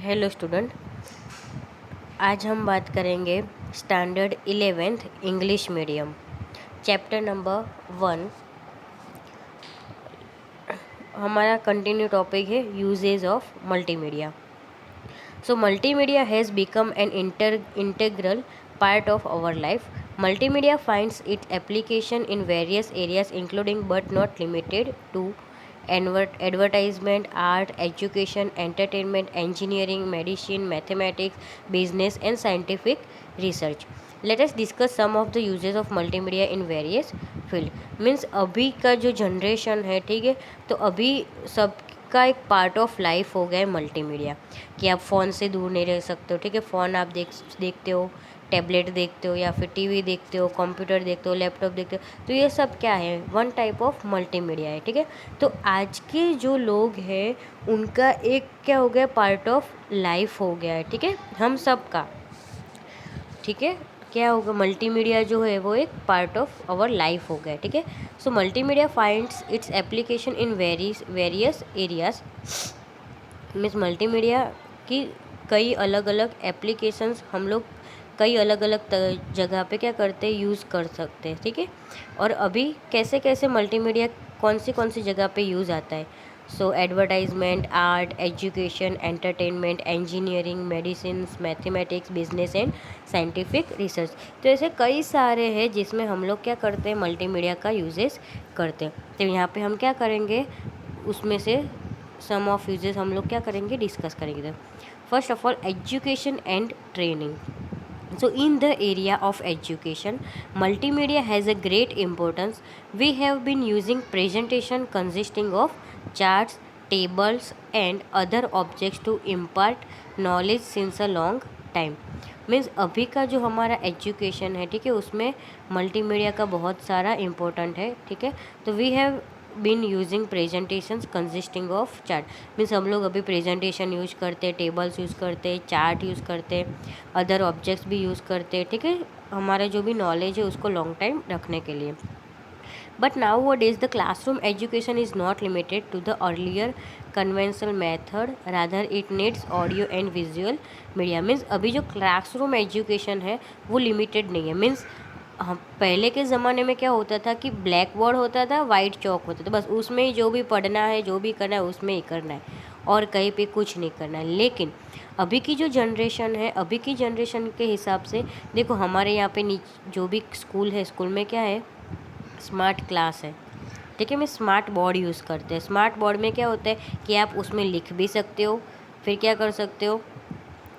Hello student, आज हम बात करेंगे standard 11th English medium chapter number 1। हमारा कंटिन्यू टॉपिक है uses of multimedia. So multimedia has become an integral part of our life. Multimedia finds its application in various areas including but not limited to advertisement, art, education, entertainment, engineering, medicine, mathematics, business and scientific research. Let us discuss some of the uses of multimedia in various field. Means अभी का जो generation है, ठीक है, तो अभी सबका एक पार्ट ऑफ लाइफ हो गया है मल्टीमीडिया, कि आप फ़ोन से दूर नहीं रह सकते हो। ठीक है, फ़ोन आप देखते हो, टैबलेट देखते हो या फिर टीवी देखते हो, कंप्यूटर देखते हो, लैपटॉप देखते हो, तो ये सब क्या है, वन टाइप ऑफ मल्टीमीडिया है। ठीक है, तो आज के जो लोग हैं उनका एक क्या हो गया, पार्ट ऑफ लाइफ हो गया है। ठीक है, हम सब का, ठीक है, क्या होगा, मल्टीमीडिया जो है वो एक पार्ट ऑफ आवर लाइफ हो गया। ठीक है, so multimedia finds its application in various areas. Means multimedia की कई अलग अलग एप्लीकेशंस हम लोग कई अलग अलग जगह पे क्या करते हैं, यूज़ कर सकते हैं। ठीक है, और अभी कैसे कैसे मल्टीमीडिया कौन सी जगह पे यूज़ आता है। So advertisement, art, education, entertainment, engineering, medicine, mathematics, business and scientific research. तो ऐसे कई सारे हैं जिसमें हम लोग क्या करते हैं, मल्टीमीडिया का यूजेस करते हैं। तो यहाँ पे हम क्या करेंगे, उसमें से सम ऑफ यूजेस हम लोग क्या करेंगे, डिस्कस करेंगे। First of all, education and training. So in the area of education, multimedia has a great importance. We have been using presentation consisting of charts, tables and other objects to impart knowledge since a long time. Means अभी का जो हमारा education है, ठीक है, उसमें multimedia का बहुत सारा इम्पोर्टेंट है। ठीक है, तो we have been using presentations consisting of chart. Means हम लोग अभी प्रेजेंटेशन यूज़ करते हैं, टेबल्स यूज़ करते हैं, चार्ट यूज़ करते हैं, अदर ऑब्जेक्ट्स भी यूज़ करते हैं। ठीक है, हमारा जो भी नॉलेज है उसको लॉन्ग टाइम रखने के लिए। But nowadays the classroom education is not limited to the earlier conventional method, rather it needs audio and visual media. Means अभी जो क्लासरूम एजुकेशन है वो लिमिटेड नहीं है। मीन्स हम पहले के ज़माने में क्या होता था कि ब्लैक बोर्ड होता था, वाइट चौक होता था, बस उसमें ही जो भी पढ़ना है, जो भी करना है उसमें ही करना है और कहीं पे कुछ नहीं करना है। लेकिन अभी की जो जनरेशन है, अभी की जनरेशन के हिसाब से देखो, हमारे यहाँ पे जो भी स्कूल है, स्कूल में क्या है, स्मार्ट क्लास है। ठीक है, मैं स्मार्ट बोर्ड यूज़ करते हैं। स्मार्ट बोर्ड में क्या होता है कि आप उसमें लिख भी सकते हो, फिर क्या कर सकते हो,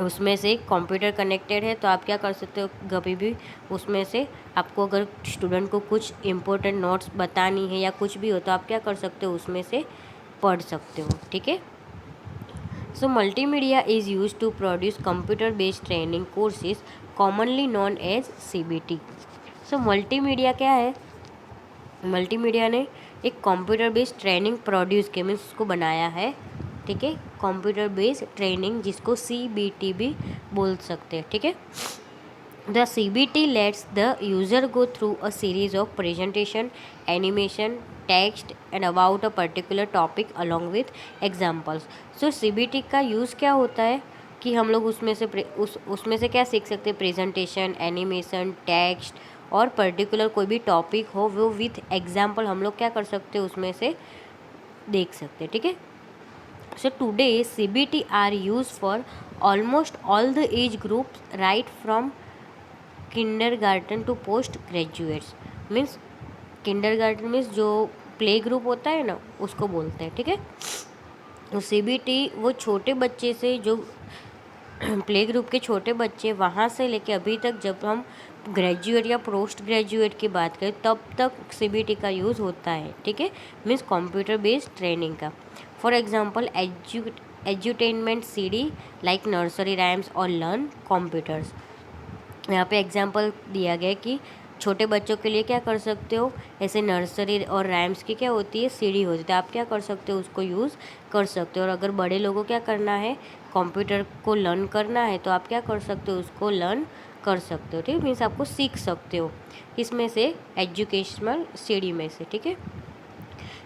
उसमें से कंप्यूटर कनेक्टेड है तो आप क्या कर सकते हो, कभी भी उसमें से आपको अगर स्टूडेंट को कुछ इम्पोर्टेंट नोट्स बतानी है या कुछ भी हो तो आप क्या कर सकते हो, उसमें से पढ़ सकते हो। ठीक है, so multimedia is use to produce computer based training courses commonly known as CBT। So multimedia क्या है, मल्टीमीडिया ने एक कंप्यूटर बेस्ड ट्रेनिंग प्रोड्यूस किया, मीन्स उसको बनाया है। ठीक है, कंप्यूटर बेस्ड ट्रेनिंग जिसको CBT भी बोल सकते हैं। ठीक है, the CBT lets the user go through a series of presentation, animation, text and about a particular topic along with examples. So CBT का यूज़ क्या होता है कि हम लोग उसमें से उसमें से क्या सीख सकते हैं, प्रेजेंटेशन, एनिमेशन, टेक्स्ट और पर्टिकुलर कोई भी टॉपिक हो वो विथ एग्जाम्पल हम लोग क्या कर सकते हैं, उसमें से देख सकते हैं। ठीक है, so today CBT are use for almost all the age groups right from kindergarten to post graduates. Means kindergarten means जो प्ले ग्रुप होता है ना, उसको बोलते हैं। ठीक है, तो CBT वो छोटे बच्चे से जो प्ले ग्रुप के छोटे बच्चे वहाँ से लेके अभी तक, जब हम ग्रेजुएट या पोस्ट ग्रेजुएट की बात करें तब तक CBT का यूज़ होता है। ठीक है, मीन्स कंप्यूटर बेस्ड ट्रेनिंग का। For example edutainment CD like nursery rhymes और लर्न कंप्यूटर्स। यहाँ पे एग्जांपल दिया गया कि छोटे बच्चों के लिए क्या कर सकते हो, ऐसे नर्सरी और राइम्स की क्या होती है, CD होती है, तो आप क्या कर सकते हो, उसको यूज़ कर सकते हो। और अगर बड़े लोगों को क्या करना है, कंप्यूटर को लर्न करना है, तो आप क्या कर सकते हो, उसको लर्न कर सकते हो। ठीक है, मीन्स आपको सीख सकते हो इसमें से, एजुकेशनल CD में से। ठीक है,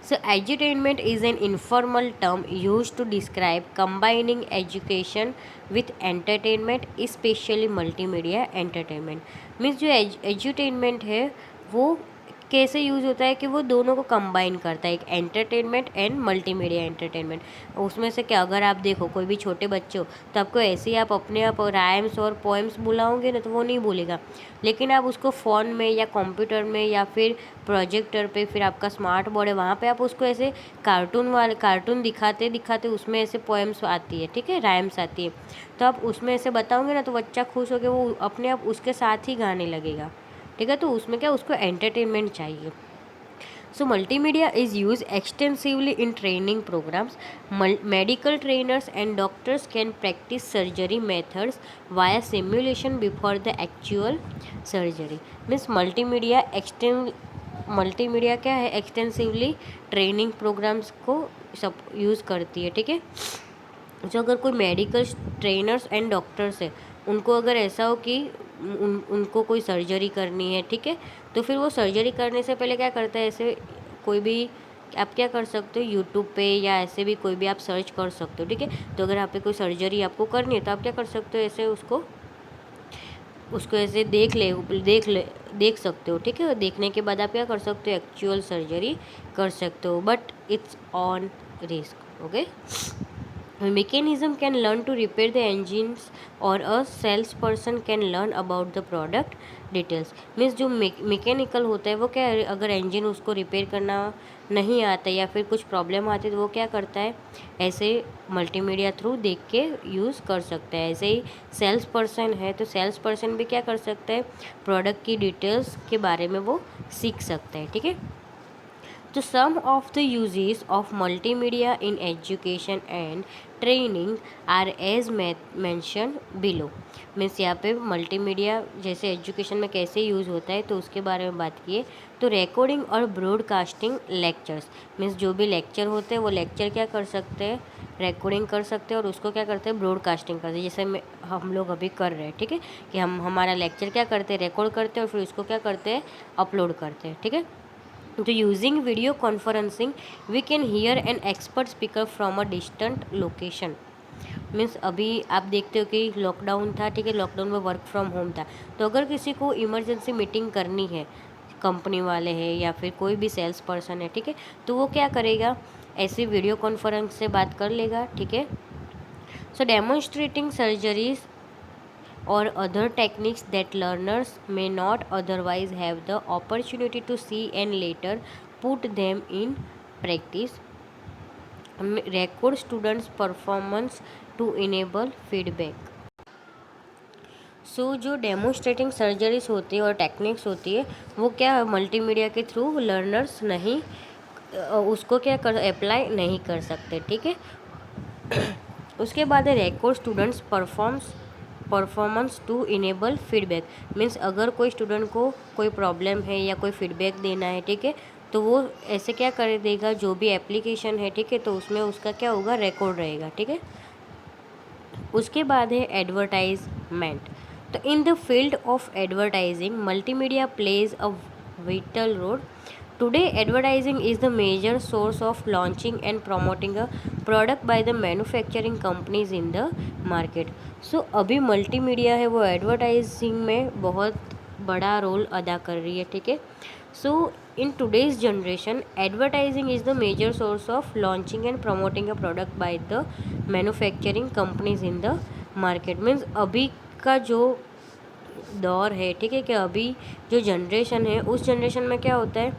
So, edutainment is an informal term used to describe combining education with entertainment, especially multimedia entertainment. Means जो एजुटेनमेंट है वो कैसे यूज़ होता है कि वो दोनों को कंबाइन करता है, एक एंटरटेनमेंट एंड मल्टीमीडिया एंटरटेनमेंट। उसमें से क्या, अगर आप देखो कोई भी छोटे बच्चे हो तो आपको ऐसे ही आप अपने आप राइम्स और पोएम्स बुलाओगे ना तो वो नहीं बोलेगा, लेकिन आप उसको फ़ोन में या कंप्यूटर में या फिर प्रोजेक्टर पे, फिर आपका स्मार्ट बोर्ड है वहाँ पे आप उसको ऐसे कार्टून दिखाते दिखाते उसमें ऐसे पोएम्स आती है, ठीक है, राइम्स आती है, तो आप उसमें ऐसे बताओगे ना तो बच्चा खुश होकर वो अपने आप उसके साथ ही गाने लगेगा, ठीक है। तो उसमें क्या, उसको एंटरटेनमेंट चाहिए। So multimedia is used extensively in training programs. Medical trainers and doctors can practice surgery methods via simulation before the actual surgery. Means multimedia क्या है, एक्सटेंसिवली ट्रेनिंग प्रोग्राम्स को सब यूज़ करती है, ठीक है। जो अगर कोई मेडिकल ट्रेनर्स एंड डॉक्टर्स है, उनको अगर ऐसा हो कि उनको कोई सर्जरी करनी है, ठीक है, तो फिर वो सर्जरी करने से पहले क्या करता है, ऐसे कोई भी आप क्या कर सकते हो, यूट्यूब पे या ऐसे भी कोई भी आप सर्च कर सकते हो, ठीक है। तो अगर आप पे कोई सर्जरी आपको करनी है तो आप क्या कर सकते हो, ऐसे उसको ऐसे देख सकते हो, ठीक है। और देखने के बाद आप क्या कर सकते हो, एक्चुअल सर्जरी कर सकते हो, but it's on risk, okay. Mechanism can learn to repair the engines or a salesperson can learn about the product details. Means जो मैकेनिकल होता है वो क्या है, अगर इंजन उसको रिपेयर करना नहीं आता या फिर कुछ प्रॉब्लम आती है तो वो क्या करता है, ऐसे मल्टीमीडिया थ्रू देख के यूज़ कर सकता है। ऐसे ही सेल्स पर्सन है तो सेल्स पर्सन भी क्या कर सकता है, प्रोडक्ट की डिटेल्स के बारे में वो सीख सकता है, ठीक है। तो some of the uses of multimedia in education and training are as mentioned below। Means यहाँ पे मल्टीमीडिया जैसे एजुकेशन में कैसे यूज़ होता है तो उसके बारे में बात किए। तो रिकॉर्डिंग और ब्रॉडकास्टिंग लेक्चर्स, मीन्स जो भी लेक्चर होते हैं वो लेक्चर क्या कर सकते हैं, रिकॉर्डिंग कर सकते हैं और उसको क्या करते हैं, ब्रॉडकास्टिंग करते हैं, जैसे हम लोग अभी कर रहे हैं, ठीक है, कि हम हमारा लेक्चर क्या करते हैं, रिकॉर्ड करते हैं और फिर उसको क्या करते हैं, अपलोड करते हैं, ठीक है। तो using video conferencing we can hear an expert speaker from a distant location. Means अभी आप देखते हो कि लॉकडाउन था, ठीक है, लॉकडाउन में वर्क फ्रॉम होम था, तो अगर किसी को इमरजेंसी मीटिंग करनी है, कंपनी वाले हैं या फिर कोई भी सेल्स पर्सन है, ठीक है, तो वो क्या करेगा, ऐसे वीडियो कॉन्फ्रेंस से बात कर लेगा, ठीक है। So demonstrating surgeries or other techniques that learners may not otherwise have the opportunity to see and later put them in practice. Record students performance to enable feedback। सो जो डेमोन्स्ट्रेटिंग सर्जरीज होती है और टेक्निक्स होती है वो क्या multimedia के through learners नहीं उसको क्या कर अप्लाई नहीं कर सकते, ठीक है। उसके बाद है record students performance to enable feedback. Means अगर कोई स्टूडेंट को कोई प्रॉब्लम है या कोई फीडबैक देना है, ठीक है, तो वो ऐसे क्या कर देगा, जो भी एप्लीकेशन है, ठीक है, तो उसमें उसका क्या होगा, रिकॉर्ड रहेगा, ठीक है। उसके बाद है एडवर्टाइजमेंट। तो in the field of advertising multimedia plays a vital role। Today, advertising is the major source of launching and promoting a product by the manufacturing companies in the market। So, अभी multimedia है वो advertising में बहुत बड़ा role अदा कर रही है, ठीक है। So in today's generation advertising is the major source of launching and promoting a product by the manufacturing companies in the market. Means अभी का जो दौर है, ठीक है, कि अभी जो जनरेशन है उस जनरेशन में क्या होता है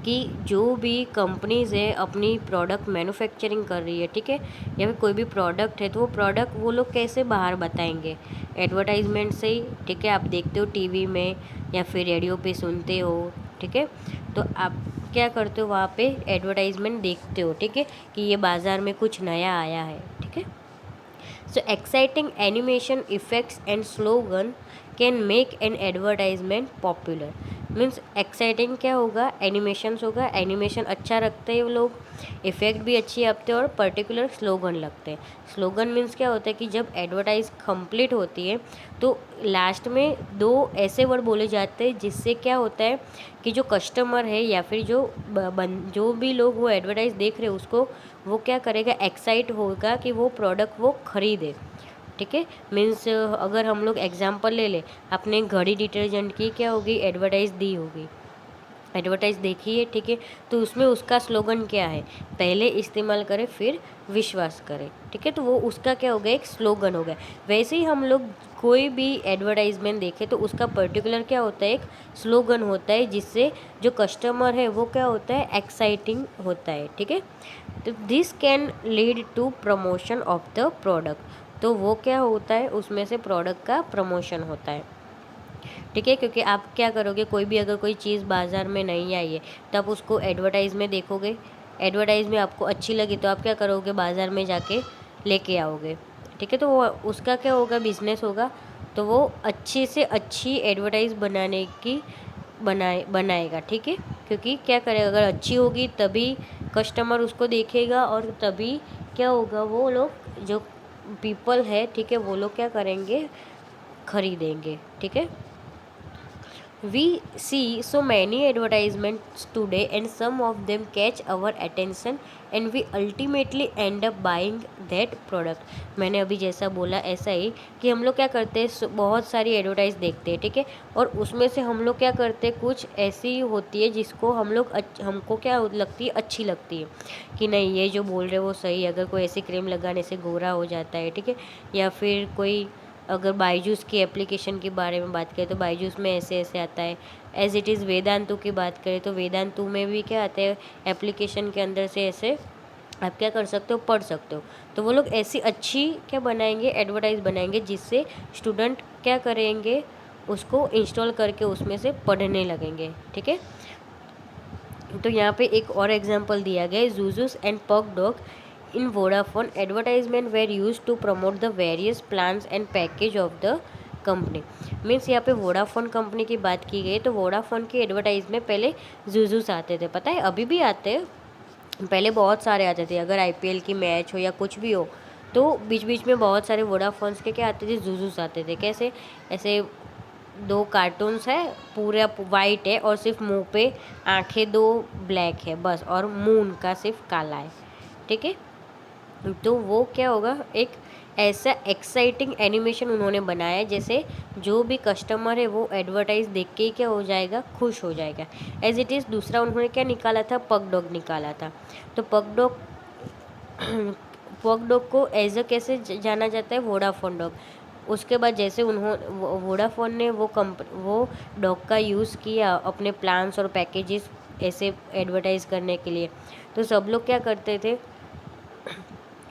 कि जो भी कंपनीज़ है अपनी प्रोडक्ट मैन्युफैक्चरिंग कर रही है, ठीक है, या फिर कोई भी प्रोडक्ट है तो वो प्रोडक्ट वो लोग कैसे बाहर बताएंगे, एडवर्टाइजमेंट से ही, ठीक है। आप देखते हो टीवी में या फिर रेडियो पे सुनते हो, ठीक है, तो आप क्या करते हो, वहाँ पे एडवर्टाइजमेंट देखते हो, ठीक है, कि ये बाज़ार में कुछ नया आया है, ठीक है। So exciting animation effects and slogan can make an advertisement popular। Means exciting क्या होगा, एनिमेशंस होगा, एनिमेशन अच्छा रखते हैं वो लोग, इफ़ेक्ट भी अच्छी आते हैं और पर्टिकुलर स्लोगन लगते हैं। स्लोगन मीन्स क्या होता है कि जब एडवर्टाइज कंप्लीट होती है तो लास्ट में 2 ऐसे वर्ड बोले जाते हैं जिससे क्या होता है कि जो कस्टमर है या फिर जो भी लोग वो एडवर्टाइज देख रहे हैं उसको वो क्या करेगा, एक्साइट होगा कि वो प्रोडक्ट वो खरीदे। ठीक है, मीन्स अगर हम लोग एग्जांपल ले ले, आपने घड़ी डिटर्जेंट की क्या होगी, एडवर्टाइज दी होगी, एडवर्टाइज देखी है, ठीक है, तो उसमें उसका स्लोगन क्या है, पहले इस्तेमाल करें फिर विश्वास करें। ठीक है, तो वो उसका क्या हो गया, एक स्लोगन हो गया। वैसे ही हम लोग कोई भी एडवर्टाइजमेंट देखें तो उसका पर्टिकुलर क्या होता है, एक स्लोगन होता है जिससे जो कस्टमर है वो क्या होता है, एक्साइटिंग होता है। ठीक है, तो this can lead to promotion of the product, तो वो क्या होता है, उसमें से प्रोडक्ट का प्रमोशन होता है। ठीक है, क्योंकि आप क्या करोगे, कोई भी अगर कोई चीज़ बाज़ार में नहीं आई है तो आप उसको एडवर्टाइज में देखोगे, एडवर्टाइज में आपको अच्छी लगी तो आप क्या करोगे, बाज़ार में जाके लेके आओगे। ठीक है, तो वो उसका क्या होगा, बिजनेस होगा, तो वो अच्छी से अच्छी एडवर्टाइज बनाने की बनाएगा। ठीक है, क्योंकि क्या करेगा, अगर अच्छी होगी तभी कस्टमर उसको देखेगा और तभी क्या होगा, वो लोग जो पीपल है, ठीक है, वो लोग क्या करेंगे, खरीदेंगे। ठीक है, we see so many advertisements today and some of them catch our attention and we ultimately end up buying that product। मैंने अभी जैसा बोला ऐसा ही कि हम लोग क्या करते हैं, बहुत सारी एडवर्टाइज देखते हैं, ठीक है, और उसमें से हम लोग क्या करते हैं, कुछ ऐसी होती है जिसको हम लोग हमको क्या लगती है, अच्छी लगती है कि नहीं ये जो बोल रहे हैं वो सही है, अगर कोई ऐसी क्रीम लगाने से गोरा हो जाता है, ठीक है, या फिर कोई अगर बायजूस की एप्लीकेशन के बारे में बात करें तो बायजूस में ऐसे ऐसे आता है, एज इट इज़ वेदांतु की बात करें तो वेदांतु में भी क्या आता है, एप्लीकेशन के अंदर से ऐसे आप क्या कर सकते हो, पढ़ सकते हो। तो वो लोग ऐसी अच्छी क्या बनाएंगे, एडवर्टाइज बनाएंगे जिससे स्टूडेंट क्या करेंगे, उसको इंस्टॉल करके उसमें से पढ़ने लगेंगे। ठीक है, तो यहाँ पे एक और एग्जांपल दिया गया है, जूजूस एंड पग dog in Vodafone advertisement were used to promote the various plans and package of the company. Means यहाँ पे वोडाफोन कंपनी की बात की गई, तो वोडाफोन की एडवर्टाइज में पहले जूजूस आते थे, पता है, अभी भी आते हैं, पहले बहुत सारे आते थे, अगर आईपीएल की मैच हो या कुछ भी हो तो बीच बीच में बहुत सारे वोडाफोन्स के क्या आते थे, जूजूस आते थे। कैसे, ऐसे 2 कार्टून्स है, पूरा वाइट है और सिर्फ मुंह पे आंखें 2 ब्लैक है बस, और मुंह उनका सिर्फ काला है। ठीक है, तो वो क्या होगा, एक ऐसा एक्साइटिंग एनिमेशन उन्होंने बनाया है जैसे जो भी कस्टमर है वो एडवर्टाइज देख के ही क्या हो जाएगा, खुश हो जाएगा। एज इट इज़ दूसरा उन्होंने क्या निकाला था, पग डॉग निकाला था। तो पग डॉग पग डॉग को एज अ कैसे जाना जाता है, वोडाफोन डॉग। उसके बाद जैसे वोडाफोन ने वो डॉग का यूज़ किया अपने प्लान्स और पैकेजेस ऐसे एडवर्टाइज करने के लिए, तो सब लोग क्या करते थे,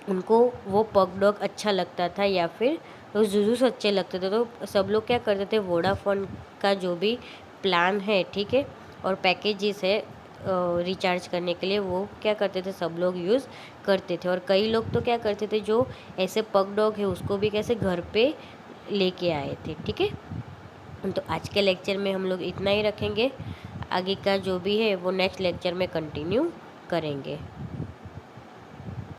उनको वो पग डॉग अच्छा लगता था या फिर वो जूजूस अच्छे लगते थे, तो सब लोग क्या करते थे, वोडाफोन का जो भी प्लान है, ठीक है, और पैकेजेस है रिचार्ज करने के लिए, वो क्या करते थे, सब लोग यूज़ करते थे। और कई लोग तो क्या करते थे, जो ऐसे पग डॉग है उसको भी कैसे घर पे लेके आए थे। ठीक है, तो आज के लेक्चर में हम लोग इतना ही रखेंगे, आगे का जो भी है वो नेक्स्ट लेक्चर में कंटिन्यू करेंगे।